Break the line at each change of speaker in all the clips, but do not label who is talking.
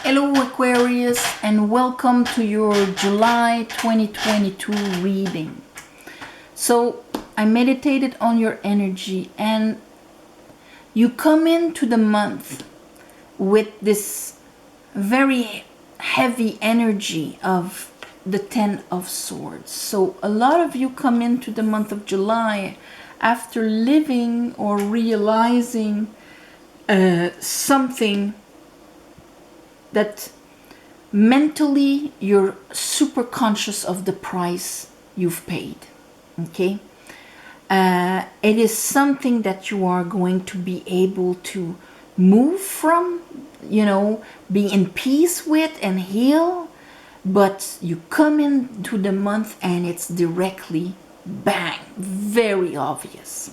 Hello Aquarius, and welcome to your July 2022 reading. So I meditated on your energy, and you come into the month with this very heavy energy of the Ten of Swords. So a lot of you come into the month of July after living or realizing something that mentally you're super conscious of the price you've paid. Okay, it is something that you are going to be able to move from, be in peace with and heal. But you come into the month and it's directly bang, very obvious.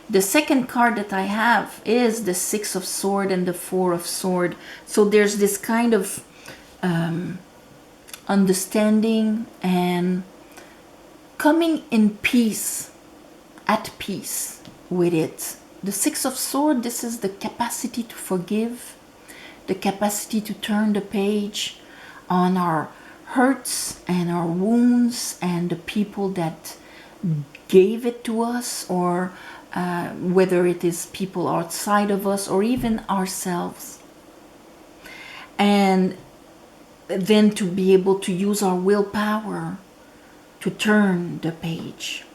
The second card that I have is the Six of Swords and the Four of Swords. So there's this kind of understanding and coming in peace, at peace with it. The Six of Swords, this is the capacity to forgive, the capacity to turn the page on our hurts and our wounds and the people that gave it to us, or whether it is people outside of us or even ourselves. And then to be able to use our willpower to turn the page.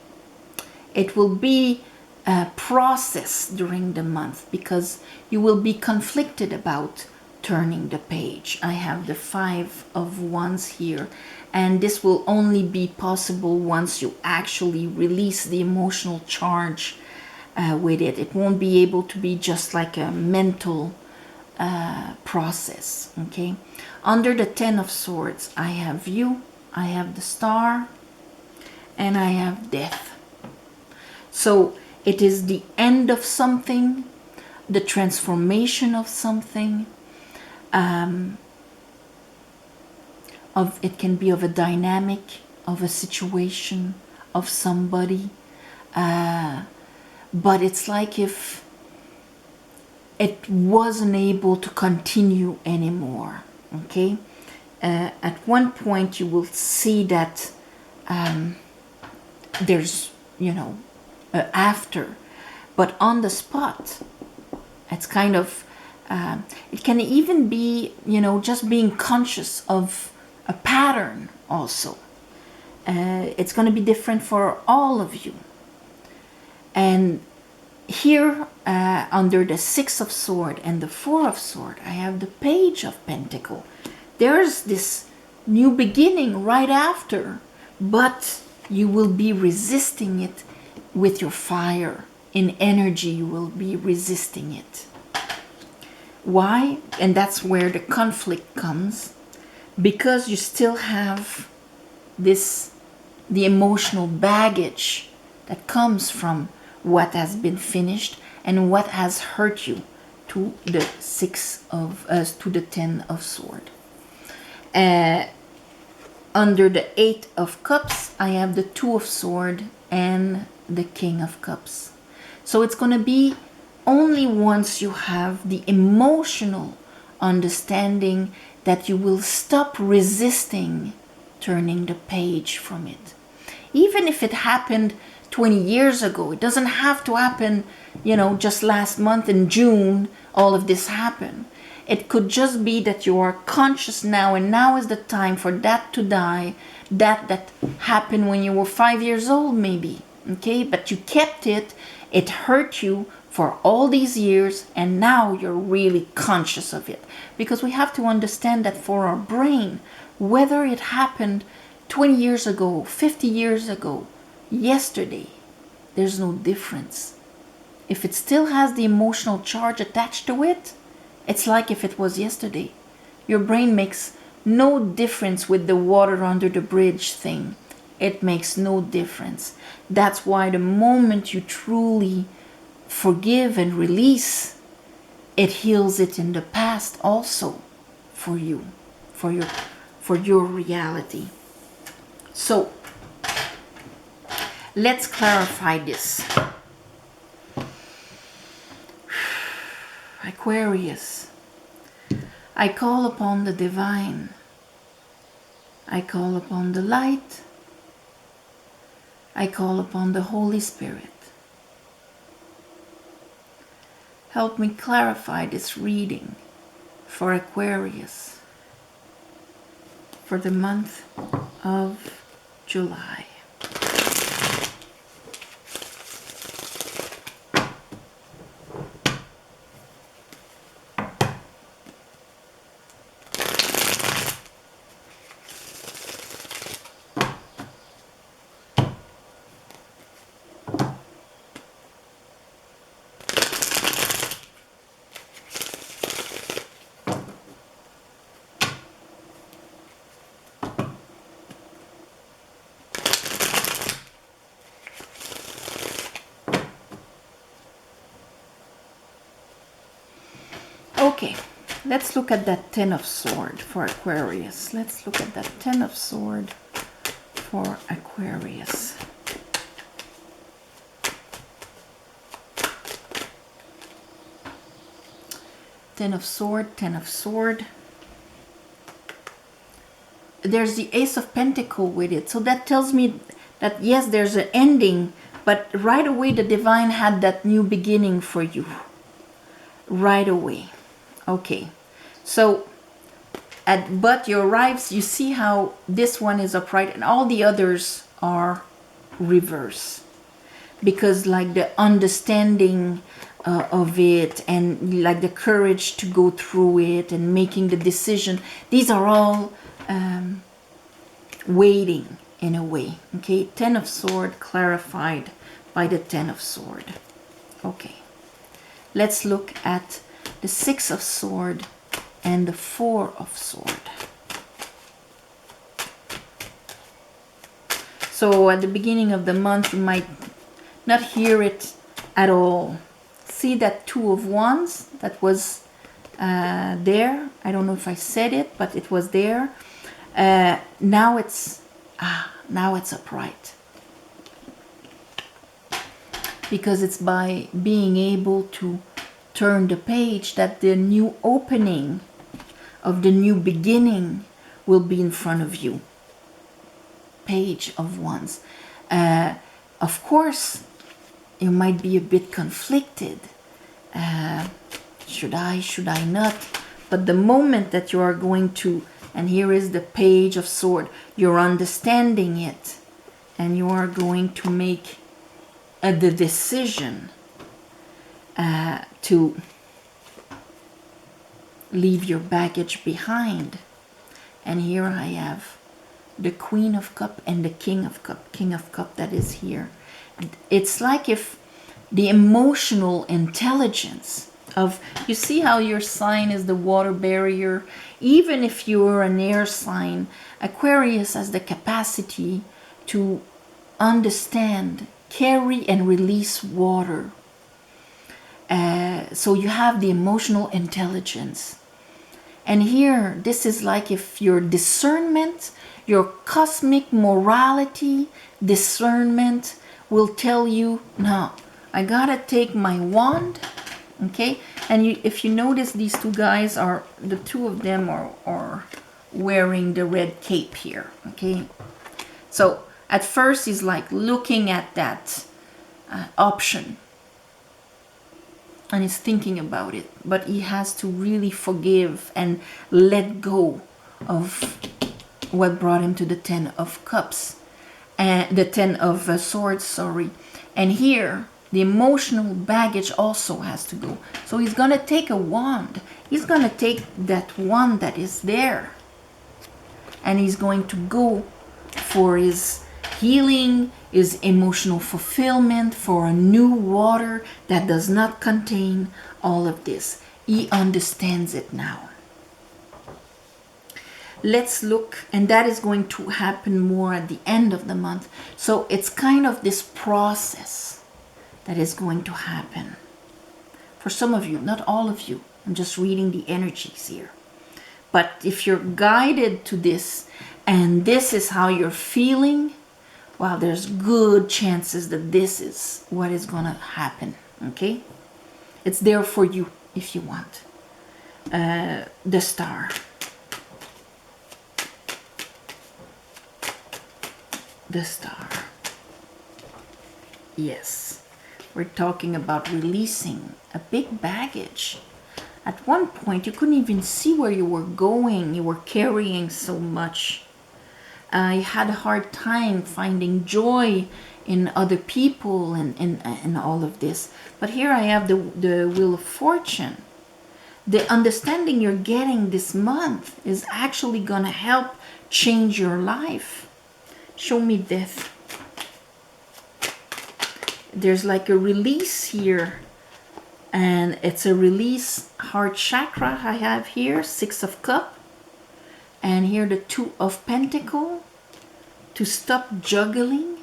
It will be a process during the month because you will be conflicted about turning the page. I have the Five of Wands here, and this will only be possible once you actually release the emotional charge with it. It won't be able to be just like a mental process. Okay, under the Ten of Swords, I have you, I have the Star, and I have Death. So it is the end of something, the transformation of something. It can be of a dynamic, of a situation, of somebody. But it's like if it wasn't able to continue anymore. Okay, at one point you will see that there's after, but on the spot it's kind of it can even be just being conscious of a pattern also. It's going to be different for all of you. And here under the Six of Swords and the Four of Swords, I have the Page of Pentacle. There's this new beginning right after, but you will be resisting it with your fire. In energy, you will be resisting it. Why? And that's where the conflict comes, because you still have the emotional baggage that comes from what has been finished and what has hurt you, to the to the Ten of Swords. Under the Eight of Cups, I have the Two of Swords and the King of Cups. So it's going to be only once you have the emotional understanding that you will stop resisting turning the page from it. Even if it happened 20 years ago, it doesn't have to happen, just last month in June, all of this happened. It could just be that you are conscious now, and now is the time for that to die. That happened when you were 5 years old, maybe. Okay, but you kept it. It hurt you for all these years, and now you're really conscious of it. Because we have to understand that for our brain, whether it happened 20 years ago, 50 years ago, yesterday, there's no difference. If it still has the emotional charge attached to it, it's like if it was yesterday. Your brain makes no difference with the water under the bridge thing. It makes no difference. That's why the moment you truly forgive and release, it heals it in the past also for you, for your reality. So let's clarify this. Aquarius, I call upon the divine. I call upon the light. I call upon the Holy Spirit. Help me clarify this reading for Aquarius for the month of July. Okay, let's look at that Ten of Swords for Aquarius. Let's look at that Ten of Swords for Aquarius. Ten of Swords, Ten of Swords. There's the Ace of Pentacles with it. So that tells me that yes, there's an ending, but right away the divine had that new beginning for you. Right away. Okay, so but you arrives, you see how this one is upright and all the others are reverse, because like the understanding of it and like the courage to go through it and making the decision, these are all waiting in a way. Okay, Ten of Swords clarified by the Ten of Swords. Okay, let's look at the Six of Swords and the Four of Swords. So at the beginning of the month, you might not hear it at all. See that Two of Wands that was there? I don't know if I said it, but it was there. Now it's upright. Because it's by being able to turn the page that the new opening of the new beginning will be in front of you. Page of Wands. Of course, you might be a bit conflicted. Should I not? But the moment that you are going to, and here is the Page of Swords, you're understanding it, and you are going to make the decision to leave your baggage behind. And here I have the Queen of Cups and the King of Cups that is here. It's like if the emotional intelligence of, you see how your sign is the water barrier, even if you're an air sign, Aquarius has the capacity to understand, carry and release water. So you have the emotional intelligence. And here, this is like if your discernment, your cosmic morality, discernment will tell you, no, I gotta take my wand, okay? And if you notice, these two guys are, the two of them are wearing the red cape here, okay? So at first he's like looking at that option. And he's thinking about it, but he has to really forgive and let go of what brought him to the Ten of Cups, and the Ten of Swords, sorry. And here, the emotional baggage also has to go. So he's gonna take a wand. He's gonna take that wand that is there, and he's going to go for his healing, is emotional fulfillment, for a new water that does not contain all of this. He understands it now. Let's look, and that is going to happen more at the end of the month. So it's kind of this process that is going to happen. For some of you, not all of you. I'm just reading the energies here. But if you're guided to this, and this is how you're feeling, well, there's good chances that this is what is going to happen, okay? It's there for you if you want. the Star. The Star. Yes, we're talking about releasing a big baggage. At one point, you couldn't even see where you were going. You were carrying so much. You had a hard time finding joy in other people and all of this. But here I have the Wheel of Fortune. The understanding you're getting this month is actually going to help change your life. Show me Death. There's like a release here. And it's a release heart chakra I have here. 6 of Cups. And here the 2 of Pentacles. To stop juggling.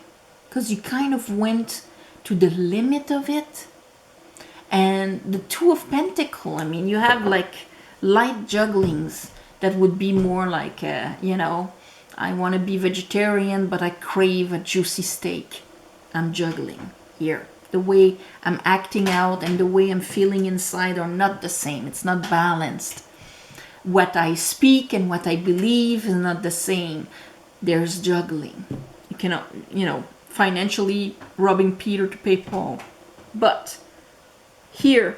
Because you kind of went to the limit of it. And the 2 of Pentacles, I mean, you have like light jugglings that would be more like, you know, I want to be vegetarian, but I crave a juicy steak. I'm juggling here. The way I'm acting out and the way I'm feeling inside are not the same. It's not balanced. What I speak and what I believe is not the same. There's juggling. You cannot, you know, financially robbing Peter to pay Paul. But here,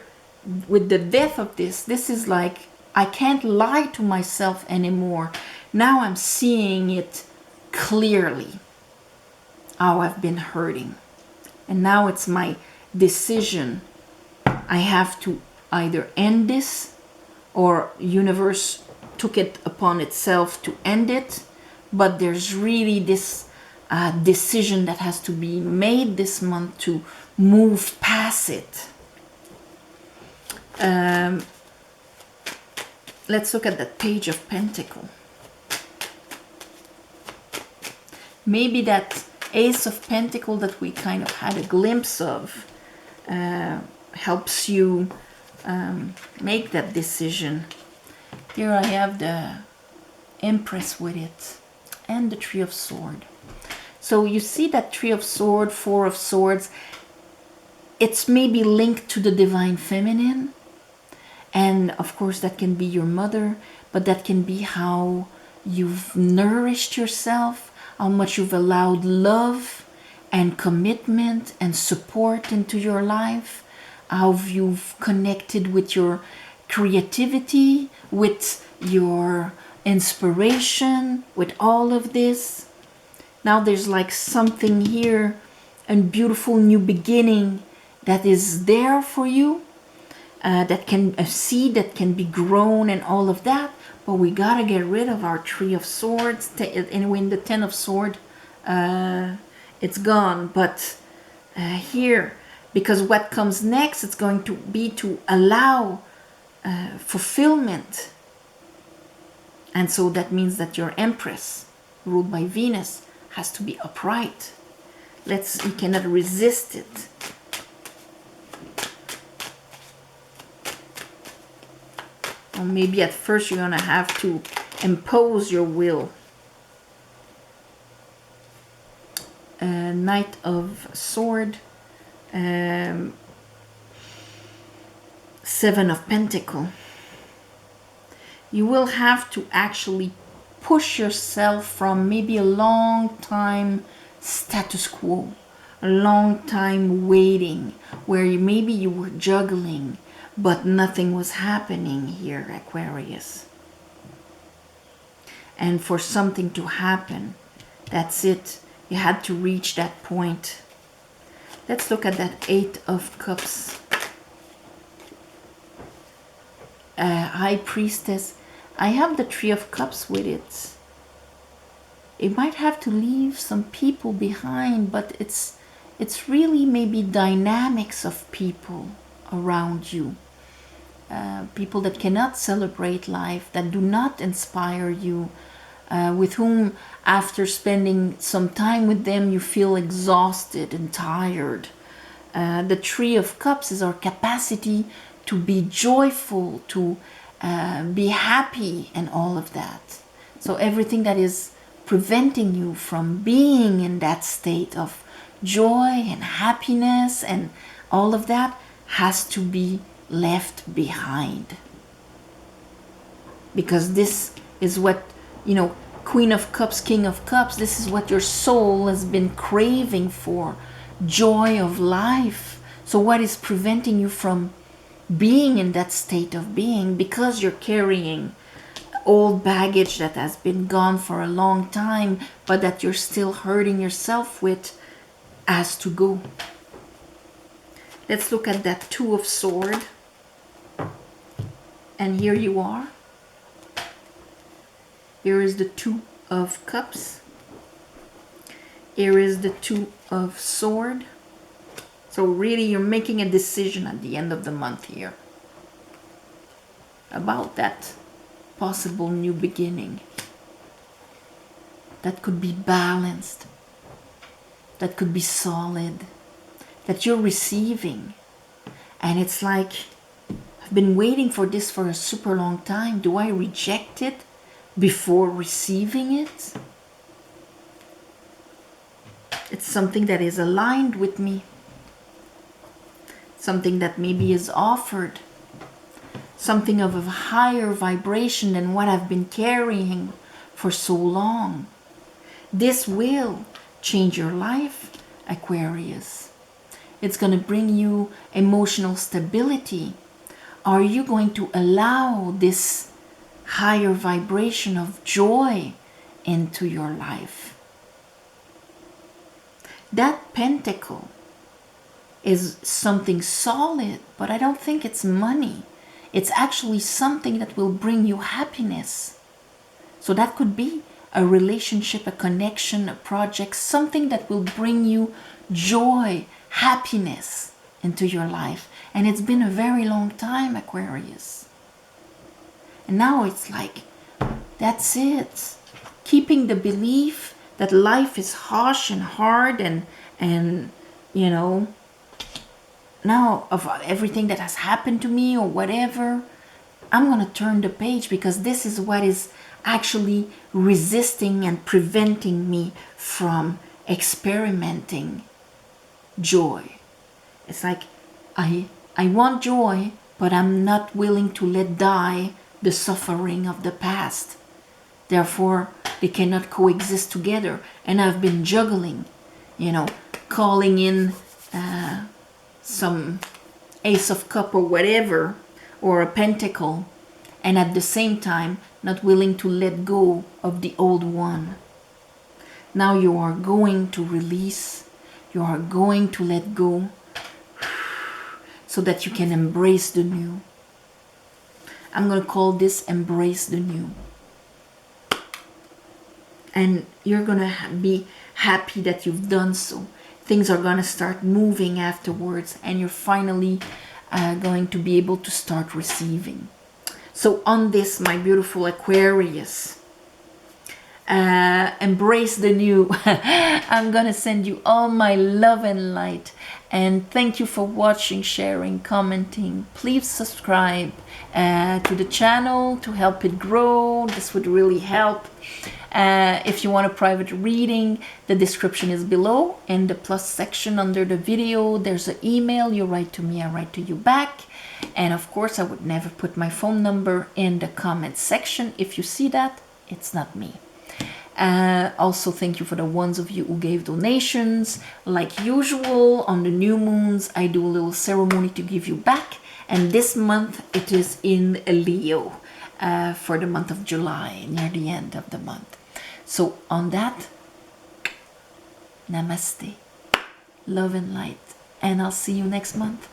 with the death of this is like, I can't lie to myself anymore. Now I'm seeing it clearly, how I've been hurting. And now it's my decision. I have to either end this, or universe took it upon itself to end it. But there's really this decision that has to be made this month to move past it. Let's look at that Page of Pentacles. Maybe that Ace of Pentacles that we kind of had a glimpse of helps you make that decision. Here I have the Empress with it and the Three of Swords. So you see that Three of Swords, Four of Swords, it's maybe linked to the Divine Feminine. And of course that can be your mother, but that can be how you've nourished yourself, how much you've allowed love and commitment and support into your life, how you've connected with your creativity, with your inspiration, with all of this. Now there's like something here, a beautiful new beginning that is there for you. That can, a seed that can be grown and all of that, but we gotta get rid of our Three of Swords. Anyway, in the 10 of Swords, it's gone. But here, because what comes next, it's going to be to allow fulfillment. And so that means that your Empress, ruled by Venus, has to be upright. You cannot resist it. Or maybe at first you're going to have to impose your will. Knight of Swords. 7 of Pentacles. You will have to actually push yourself from maybe a long time status quo, a long time waiting, where maybe you were juggling, but nothing was happening here, Aquarius. And for something to happen, that's it. You had to reach that point. Let's look at that 8 of Cups. High Priestess. I have the 3 of Cups with it. It might have to leave some people behind, but it's really maybe dynamics of people around you. People that cannot celebrate life, that do not inspire you, with whom after spending some time with them you feel exhausted and tired. The 3 of Cups is our capacity to be joyful, to be happy and all of that. So everything that is preventing you from being in that state of joy and happiness and all of that has to be left behind. because this is what, you know, Queen of Cups, King of Cups, this is what your soul has been craving for, joy of life. So what is preventing you from being in that state of being? Because you're carrying old baggage that has been gone for a long time, but that you're still hurting yourself with, has to go. Let's look at that Two of Swords. And here you are. Here is the Two of Cups. Here is the Two of Swords. So really you're making a decision at the end of the month here about that possible new beginning that could be balanced, that could be solid, that you're receiving. And it's like, I've been waiting for this for a super long time. Do I reject it before receiving it? It's something that is aligned with me, something that maybe is offered, something of a higher vibration than what I've been carrying for so long. This will change your life, Aquarius. It's going to bring you emotional stability. Are you going to allow this higher vibration of joy into your life? That pentacle is something solid, but I don't think it's money. It's actually something that will bring you happiness. So that could be a relationship, a connection, a project, something that will bring you joy, happiness into your life. And it's been a very long time, Aquarius. And now it's like, that's it. Keeping the belief that life is harsh and hard and you know, now of everything that has happened to me or whatever, I'm going to turn the page, because this is what is actually resisting and preventing me from experimenting joy. It's like, I want joy, but I'm not willing to let die the suffering of the past. Therefore, they cannot coexist together. And I've been juggling, you know, calling in some Ace of Cup or whatever, or a Pentacle, and at the same time not willing to let go of the old one. Now you are going to release, you are going to let go, so that you can embrace the new. I'm going to call this embrace the new. And you're going to be happy that you've done so. Things are going to start moving afterwards, and you're finally going to be able to start receiving. So on this, my beautiful Aquarius, embrace the new. I'm going to send you all my love and light. And thank you for watching, sharing, commenting. Please subscribe to the channel to help it grow. This would really help. If you want a private reading, the description is below. In the plus section under the video, there's an email. You write to me, I write to you back. And of course, I would never put my phone number in the comment section. If you see that, it's not me. Also, thank you for the ones of you who gave donations. Like usual, on the new moons, I do a little ceremony to give you back. And this month, it is in Leo for the month of July, near the end of the month. So on that, namaste, love and light, and I'll see you next month.